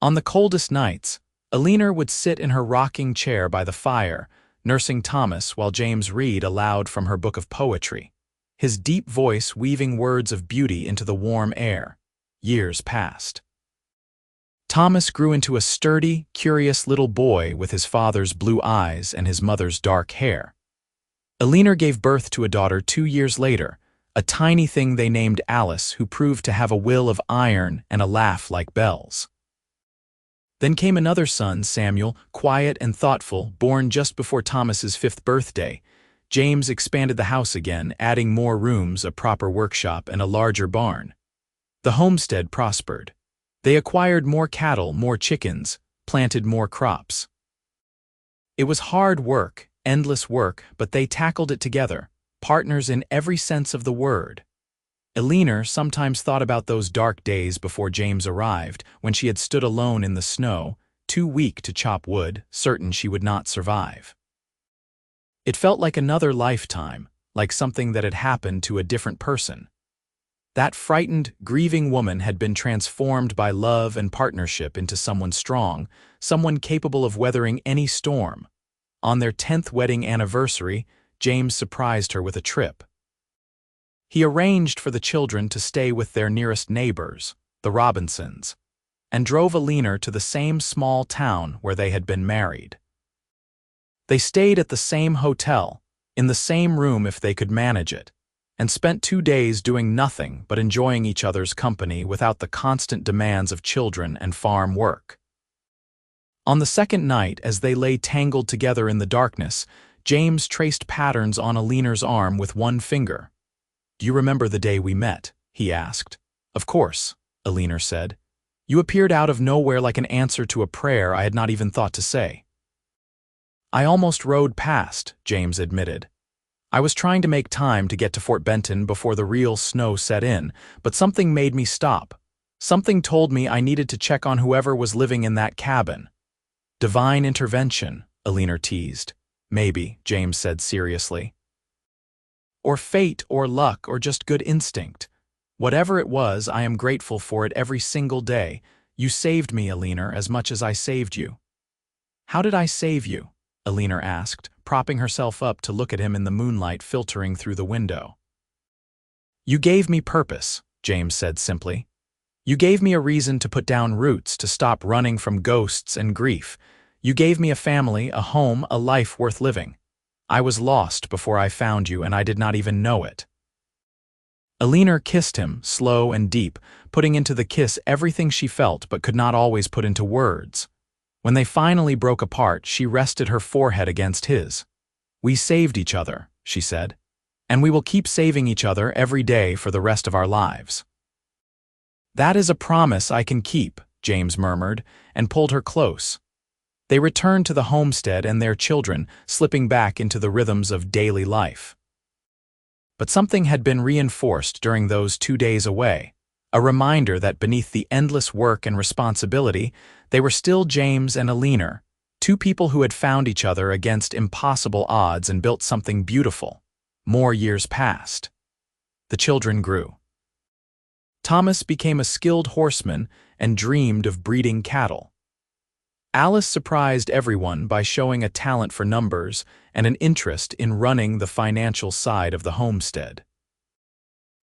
On the coldest nights, Eleanor would sit in her rocking chair by the fire, nursing Thomas while James read aloud from her book of poetry, his deep voice weaving words of beauty into the warm air. Years passed. Thomas grew into a sturdy, curious little boy with his father's blue eyes and his mother's dark hair. Eleanor gave birth to a daughter 2 years later, a tiny thing they named Alice, who proved to have a will of iron and a laugh like bells. Then came another son, Samuel, quiet and thoughtful, born just before Thomas's 5th birthday. James expanded the house again, adding more rooms, a proper workshop, and a larger barn. The homestead prospered. They acquired more cattle, more chickens, planted more crops. It was hard work, endless work, but they tackled it together, partners in every sense of the word. Eleanor sometimes thought about those dark days before James arrived, when she had stood alone in the snow, too weak to chop wood, certain she would not survive. It felt like another lifetime, like something that had happened to a different person. That frightened, grieving woman had been transformed by love and partnership into someone strong, someone capable of weathering any storm. On their 10th wedding anniversary, James surprised her with a trip. He arranged for the children to stay with their nearest neighbors, the Robinsons, and drove Eleanor to the same small town where they had been married. They stayed at the same hotel, in the same room if they could manage it, and spent 2 days doing nothing but enjoying each other's company without the constant demands of children and farm work. On the second night, as they lay tangled together in the darkness, James traced patterns on Eleanor's arm with one finger. "Do you remember the day we met?" he asked. "Of course," Eleanor said. "You appeared out of nowhere like an answer to a prayer I had not even thought to say." "I almost rode past," James admitted. "I was trying to make time to get to Fort Benton before the real snow set in, but something made me stop. Something told me I needed to check on whoever was living in that cabin." "Divine intervention," Eleanor teased. "Maybe," James said seriously. "Or fate, or luck, or just good instinct. Whatever it was, I am grateful for it every single day. You saved me, Eleanor, as much as I saved you." "How did I save you?" Eleanor asked, propping herself up to look at him in the moonlight filtering through the window. "You gave me purpose," James said simply. "You gave me a reason to put down roots, to stop running from ghosts and grief. You gave me a family, a home, a life worth living. I was lost before I found you, and I did not even know it." Eleanor kissed him, slow and deep, putting into the kiss everything she felt but could not always put into words. When they finally broke apart, she rested her forehead against his. "We saved each other," she said, "and we will keep saving each other every day for the rest of our lives." "That is a promise I can keep," James murmured, and pulled her close. They returned to the homestead and their children, slipping back into the rhythms of daily life. But something had been reinforced during those 2 days away, a reminder that beneath the endless work and responsibility, they were still James and Eleanor, two people who had found each other against impossible odds and built something beautiful. More years passed. The children grew. Thomas became a skilled horseman and dreamed of breeding cattle. Alice surprised everyone by showing a talent for numbers and an interest in running the financial side of the homestead.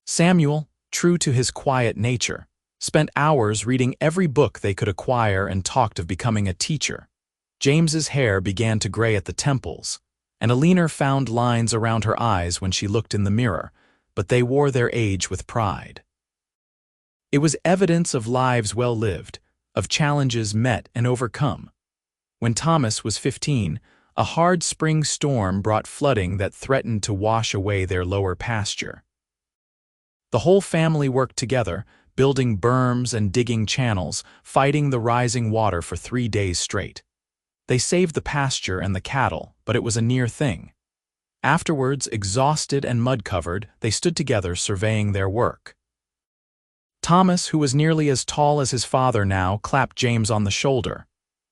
Samuel, true to his quiet nature, spent hours reading every book they could acquire and talked of becoming a teacher. James's hair began to gray at the temples, and Eleanor found lines around her eyes when she looked in the mirror, but they wore their age with pride. It was evidence of lives well lived, of challenges met and overcome. When Thomas was 15, a hard spring storm brought flooding that threatened to wash away their lower pasture. The whole family worked together, building berms and digging channels, fighting the rising water for 3 days straight. They saved the pasture and the cattle, but it was a near thing. Afterwards, exhausted and mud-covered, they stood together surveying their work. Thomas, who was nearly as tall as his father now, clapped James on the shoulder.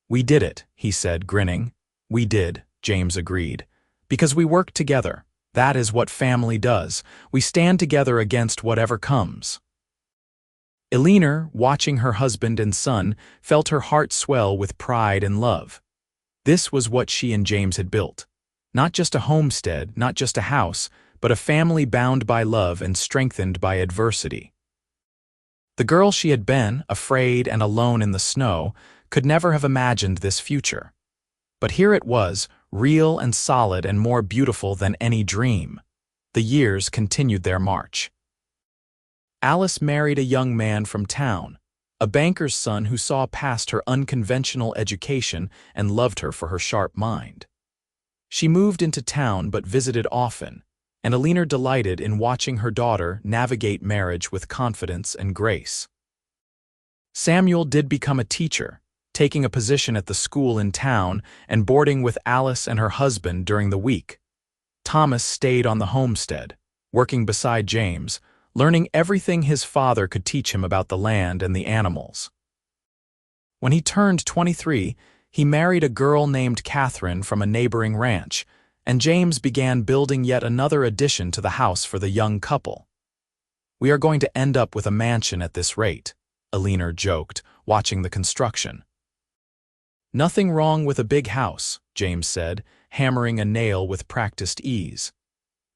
"We did it," he said, grinning. "We did," James agreed. "Because we worked together. That is what family does. We stand together against whatever comes." Eleanor, watching her husband and son, felt her heart swell with pride and love. This was what she and James had built. Not just a homestead, not just a house, but a family bound by love and strengthened by adversity. The girl she had been, afraid and alone in the snow, could never have imagined this future. But here it was, real and solid and more beautiful than any dream. The years continued their march. Alice married a young man from town, a banker's son who saw past her unconventional education and loved her for her sharp mind. She moved into town but visited often, and Eleanor delighted in watching her daughter navigate marriage with confidence and grace. Samuel did become a teacher, taking a position at the school in town and boarding with Alice and her husband during the week. Thomas stayed on the homestead, working beside James, learning everything his father could teach him about the land and the animals. When he turned 23, he married a girl named Catherine from a neighboring ranch, and James began building yet another addition to the house for the young couple. "We are going to end up with a mansion at this rate," Eleanor joked, watching the construction. "Nothing wrong with a big house," James said, hammering a nail with practiced ease.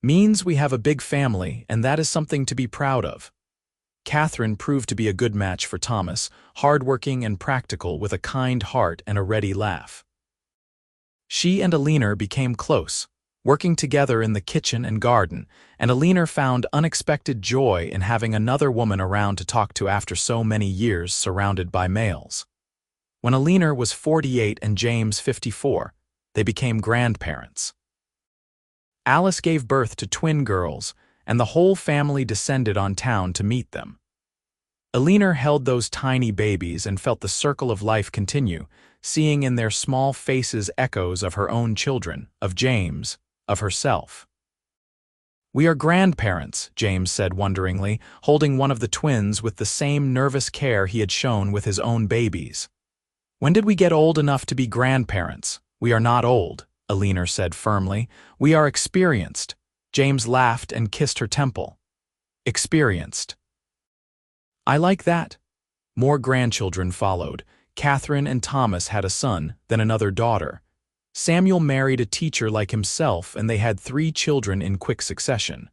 Means we have a big family, and that is something to be proud of. Catherine proved to be a good match for Thomas, hardworking and practical with a kind heart and a ready laugh. She and Eleanor became close, working together in the kitchen and garden, and Eleanor found unexpected joy in having another woman around to talk to after so many years surrounded by males. When Eleanor was 48 and James 54, they became grandparents. Alice gave birth to twin girls, and the whole family descended on town to meet them. Eleanor held those tiny babies and felt the circle of life continue, seeing in their small faces echoes of her own children, of James, of herself. "We are grandparents," James said wonderingly, holding one of the twins with the same nervous care he had shown with his own babies. "When did we get old enough to be grandparents? We are not old," Eleanor said firmly. "We are experienced." James laughed and kissed her temple. "Experienced." "I like that." More grandchildren followed. Catherine and Thomas had a son, then another daughter. Samuel married a teacher like himself, and they had 3 children in quick succession.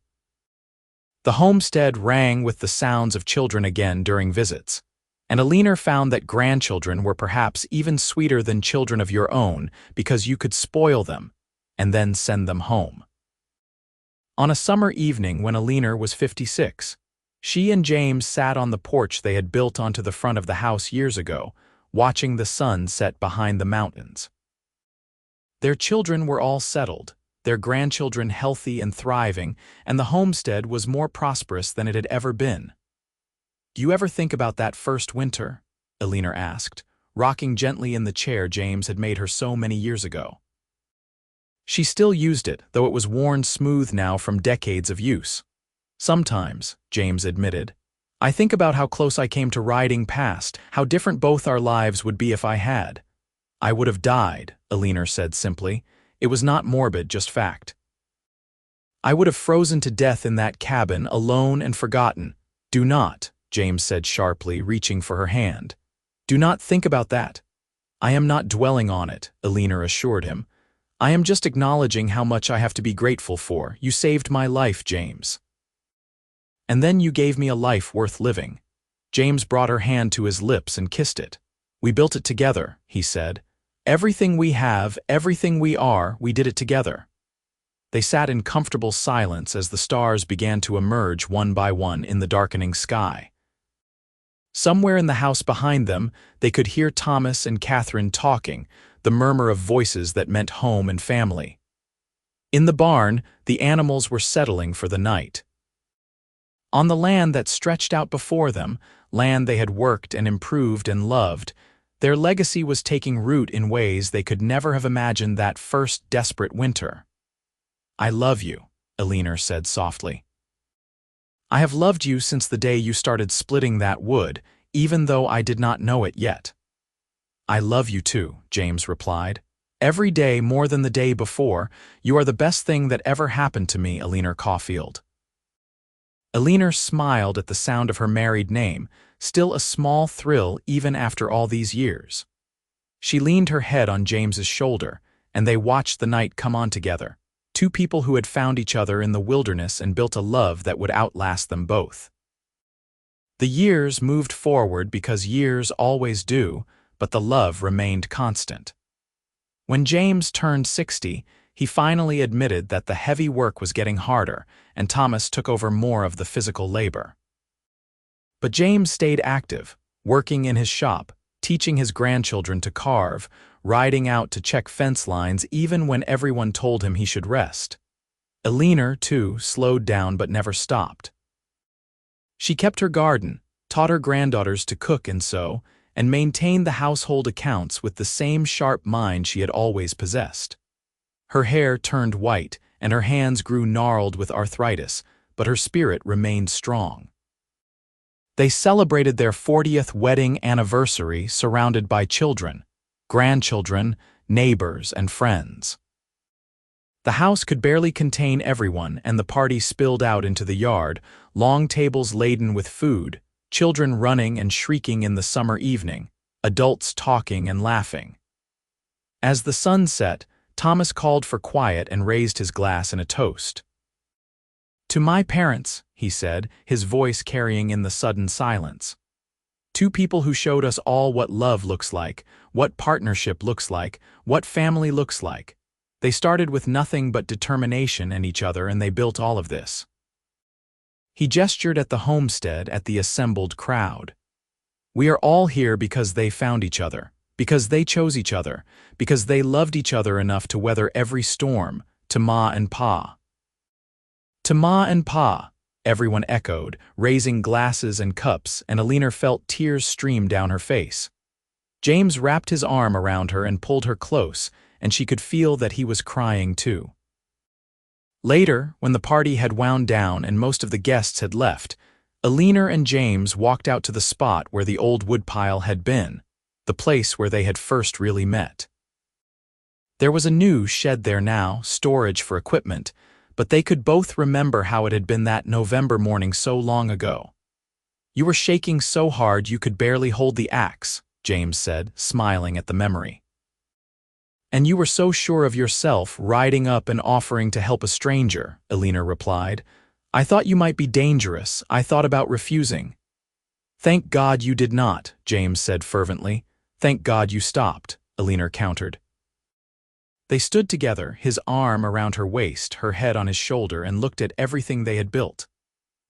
The homestead rang with the sounds of children again during visits, and Eleanor found that grandchildren were perhaps even sweeter than children of your own because you could spoil them and then send them home. On a summer evening when Eleanor was 56, she and James sat on the porch they had built onto the front of the house years ago, watching the sun set behind the mountains. Their children were all settled, their grandchildren healthy and thriving, and the homestead was more prosperous than it had ever been. "Do you ever think about that first winter?" Eleanor asked, rocking gently in the chair James had made her so many years ago. She still used it, though it was worn smooth now from decades of use. "Sometimes," James admitted. "I think about how close I came to riding past, how different both our lives would be if I had." "I would have died," Eleanor said simply. It was not morbid, just fact. "I would have frozen to death in that cabin, alone and forgotten." "Do not," James said sharply, reaching for her hand. "Do not think about that." "I am not dwelling on it," Eleanor assured him. "I am just acknowledging how much I have to be grateful for. You saved my life, James. And then you gave me a life worth living." James brought her hand to his lips and kissed it. "We built it together," he said. "Everything we have, everything we are, we did it together." They sat in comfortable silence as the stars began to emerge one by one in the darkening sky. Somewhere in the house behind them, they could hear Thomas and Catherine talking, the murmur of voices that meant home and family. In the barn, the animals were settling for the night. On the land that stretched out before them, land they had worked and improved and loved, their legacy was taking root in ways they could never have imagined that first desperate winter. "I love you," Eleanor said softly. "I have loved you since the day you started splitting that wood, even though I did not know it yet." "I love you too," James replied. "Every day more than the day before. You are the best thing that ever happened to me, Eleanor Caulfield." Eleanor smiled at the sound of her married name, still a small thrill even after all these years. She leaned her head on James's shoulder, and they watched the night come on together, 2 people who had found each other in the wilderness and built a love that would outlast them both. The years moved forward because years always do, but the love remained constant. When James turned 60, he finally admitted that the heavy work was getting harder, and Thomas took over more of the physical labor. But James stayed active, working in his shop, teaching his grandchildren to carve, riding out to check fence lines even when everyone told him he should rest. Eleanor, too, slowed down but never stopped. She kept her garden, taught her granddaughters to cook and sew, and maintained the household accounts with the same sharp mind she had always possessed. Her hair turned white, and her hands grew gnarled with arthritis, but her spirit remained strong. They celebrated their 40th wedding anniversary surrounded by children, grandchildren, neighbors, and friends. The house could barely contain everyone, and the party spilled out into the yard, long tables laden with food, children running and shrieking in the summer evening, adults talking and laughing. As the sun set, Thomas called for quiet and raised his glass in a toast. To my parents, he said, his voice carrying in the sudden silence. Two people who showed us all what love looks like, what partnership looks like, what family looks like. They started with nothing but determination in each other, and they built all of this. He gestured at the homestead, at the assembled crowd. We are all here because they found each other, because they chose each other, because they loved each other enough to weather every storm, to Ma and Pa. To Ma and Pa, everyone echoed, raising glasses and cups, and Eleanor felt tears stream down her face. James wrapped his arm around her and pulled her close, and she could feel that he was crying too. Later, when the party had wound down and most of the guests had left, Eleanor and James walked out to the spot where the old woodpile had been, the place where they had first really met. There was a new shed there now, storage for equipment, but they could both remember how it had been that November morning so long ago. You were shaking so hard you could barely hold the axe, James said, smiling at the memory. And you were so sure of yourself, riding up and offering to help a stranger, Eleanor replied. I thought you might be dangerous. I thought about refusing. Thank God you did not, James said fervently. Thank God you stopped, Eleanor countered. They stood together, his arm around her waist, her head on his shoulder, and looked at everything they had built.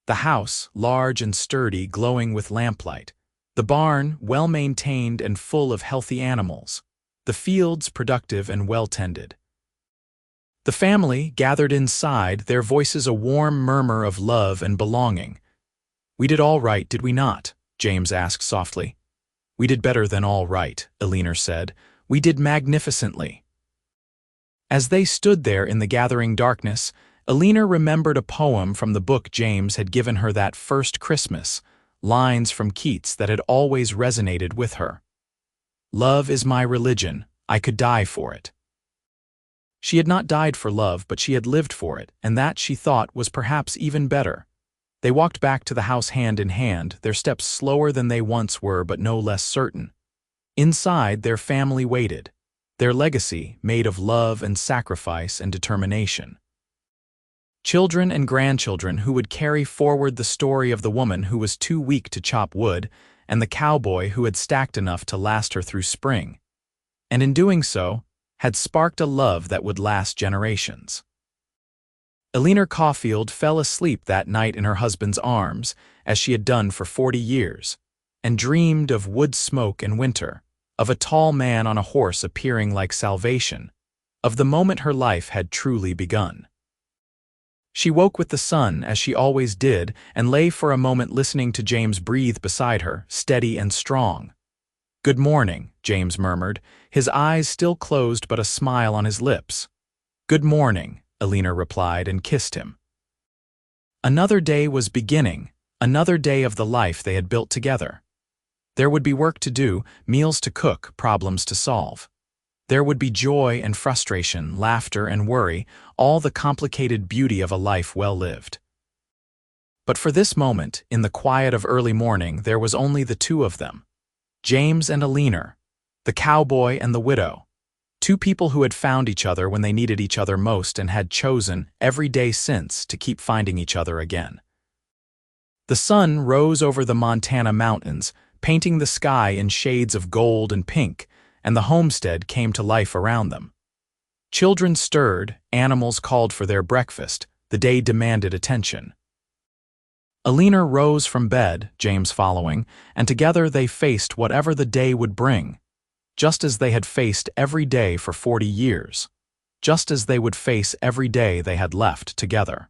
The house, large and sturdy, glowing with lamplight. The barn, well-maintained and full of healthy animals. The fields, productive and well-tended. The family, gathered inside, their voices a warm murmur of love and belonging. We did all right, did we not? James asked softly. We did better than all right, Eleanor said. We did magnificently. As they stood there in the gathering darkness, Eleanor remembered a poem from the book James had given her that first Christmas, lines from Keats that had always resonated with her. Love is my religion, I could die for it. She had not died for love, but she had lived for it, and that, she thought, was perhaps even better. They walked back to the house hand in hand, their steps slower than they once were but no less certain. Inside, their family waited, their legacy made of love and sacrifice and determination. Children and grandchildren who would carry forward the story of the woman who was too weak to chop wood and the cowboy who had stacked enough to last her through spring, and in doing so, had sparked a love that would last generations. Eleanor Caulfield fell asleep that night in her husband's arms, as she had done for 40 years, and dreamed of wood smoke and winter, of a tall man on a horse appearing like salvation, of the moment her life had truly begun. She woke with the sun, as she always did, and lay for a moment listening to James breathe beside her, steady and strong. Good morning, James murmured, his eyes still closed but a smile on his lips. Good morning, Eleanor replied and kissed him. Another day was beginning, another day of the life they had built together. There would be work to do, meals to cook, problems to solve. There would be joy and frustration, laughter and worry, all the complicated beauty of a life well lived. But for this moment, in the quiet of early morning, there was only the two of them. James and Eleanor, the cowboy and the widow, two people who had found each other when they needed each other most and had chosen, every day since, to keep finding each other again. The sun rose over the Montana mountains, painting the sky in shades of gold and pink, and the homestead came to life around them. Children stirred, animals called for their breakfast, the day demanded attention. Eleanor rose from bed, James following, and together they faced whatever the day would bring, just as they had faced every day for 40 years, just as they would face every day they had left together.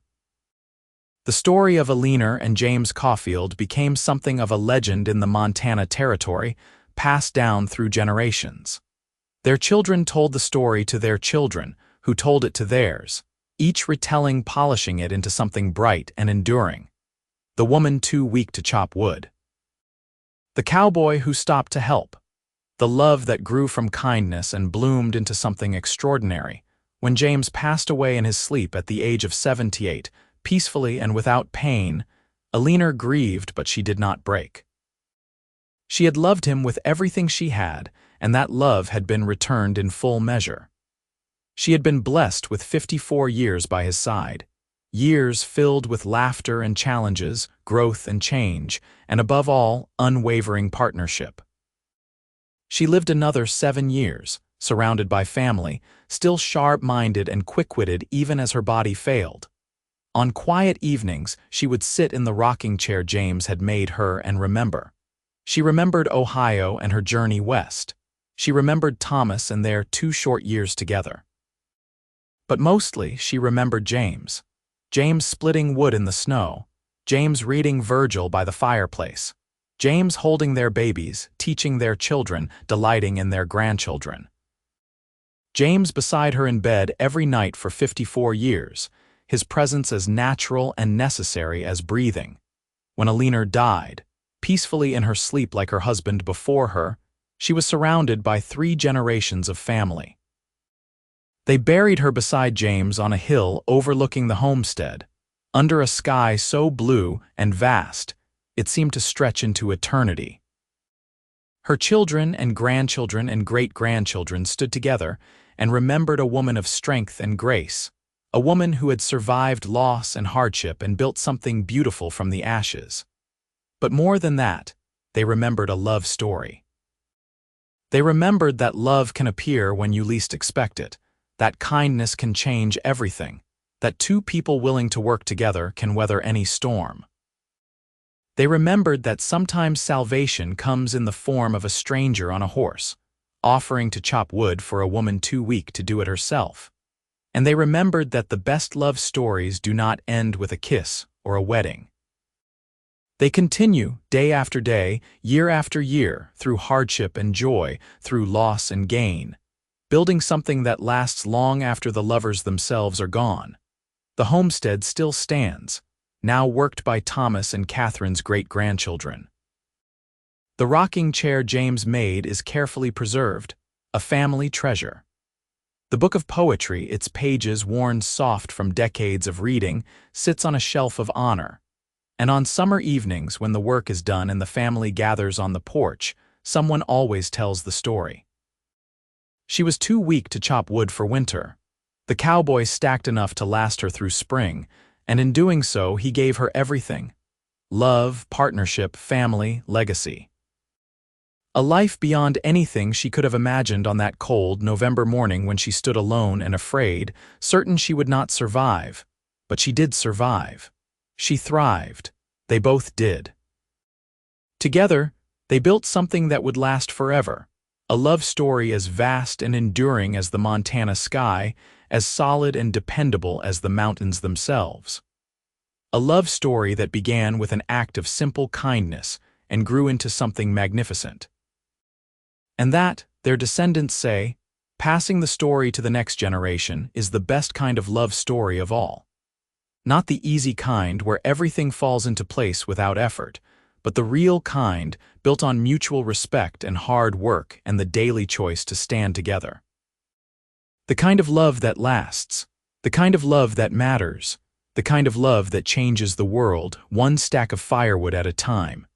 The story of Eleanor and James Caulfield became something of a legend in the Montana Territory, passed down through generations. Their children told the story to their children, who told it to theirs, each retelling, polishing it into something bright and enduring. The woman too weak to chop wood. The cowboy who stopped to help. The love that grew from kindness and bloomed into something extraordinary. When James passed away in his sleep at the age of 78, peacefully and without pain, Eleanor grieved, but she did not break. She had loved him with everything she had, and that love had been returned in full measure. She had been blessed with 54 years by his side, Years filled with laughter and challenges, growth and change, and above all, unwavering partnership. She lived another 7 years, surrounded by family, still sharp-minded and quick-witted even as her body failed. On quiet evenings, she would sit in the rocking chair James had made her and remember. She remembered Ohio and her journey west. She remembered Thomas and their 2 short years together. But mostly, she remembered James. James splitting wood in the snow. James reading Virgil by the fireplace. James holding their babies, teaching their children, delighting in their grandchildren. James beside her in bed every night for 54 years, his presence as natural and necessary as breathing. When Eleanor died, peacefully in her sleep like her husband before her, she was surrounded by 3 generations of family. They buried her beside James on a hill overlooking the homestead, under a sky so blue and vast, it seemed to stretch into eternity. Her children and grandchildren and great-grandchildren stood together and remembered a woman of strength and grace, a woman who had survived loss and hardship and built something beautiful from the ashes. But more than that, they remembered a love story. They remembered that love can appear when you least expect it, that kindness can change everything, that 2 people willing to work together can weather any storm. They remembered that sometimes salvation comes in the form of a stranger on a horse, offering to chop wood for a woman too weak to do it herself. And they remembered that the best love stories do not end with a kiss or a wedding. They continue, day after day, year after year, through hardship and joy, through loss and gain, building something that lasts long after the lovers themselves are gone. The homestead still stands, now worked by Thomas and Catherine's great-grandchildren. The rocking chair James made is carefully preserved, a family treasure. The book of poetry, its pages worn soft from decades of reading, sits on a shelf of honor. And on summer evenings when the work is done and the family gathers on the porch, someone always tells the story. She was too weak to chop wood for winter. The cowboy stacked enough to last her through spring, and in doing so he gave her everything: love, partnership, family, legacy. A life beyond anything she could have imagined on that cold November morning when she stood alone and afraid, certain she would not survive. But she did survive. She thrived. They both did. Together, they built something that would last forever, a love story as vast and enduring as the Montana sky, as solid and dependable as the mountains themselves. A love story that began with an act of simple kindness and grew into something magnificent. And that, their descendants say, passing the story to the next generation is the best kind of love story of all. Not the easy kind where everything falls into place without effort, but the real kind built on mutual respect and hard work and the daily choice to stand together. The kind of love that lasts, the kind of love that matters, the kind of love that changes the world one stack of firewood at a time.